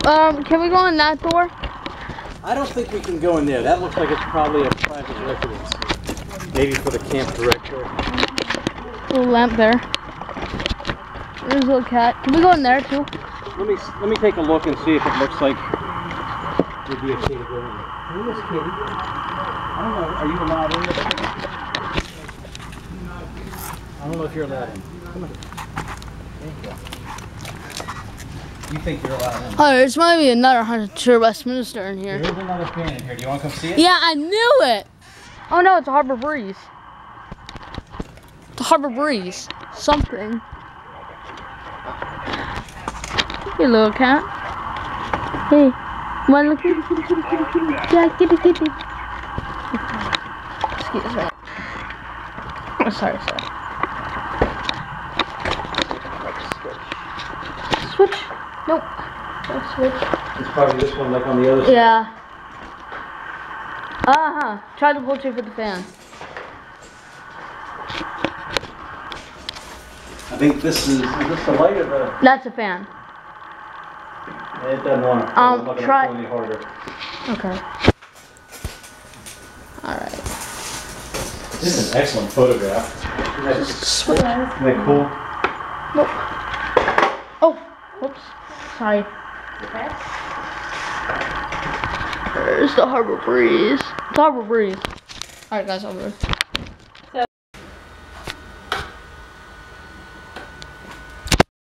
Can we go in that door? I don't think we can go in there. That looks like it's probably a private residence. Maybe for the camp director. Little lamp there. There's a little cat. Can we go in there too? Let me take a look and see if it looks like it'd be okay to go in there. Who is Kitty? I don't know. Are you allowed in? I don't know if you're allowed in. Come on. There you go. You think you're allowed in? Oh, there's might be another Hunter Westminster in here. There is another fan in here. Do you want to come see it? Yeah, I knew it. Oh no, it's a Harbor Breeze. It's a Harbor Breeze. Something. Hey, little cat. Hey, you want to look at it? Yeah, kitty. Excuse me. Oh, sorry. Switch? Nope. Don't switch. It's probably this one, like on the other side. Yeah. Try the pull tree for the fan. I think this is this the light or the? That's a fan. It doesn't want to. Try. Any harder. Okay. All right. This is an excellent photograph. Switch. Isn't that cool? Nope. Oh, whoops. Sorry. There's the Harbor Breeze. It's Harbor Breeze. All right, guys, over.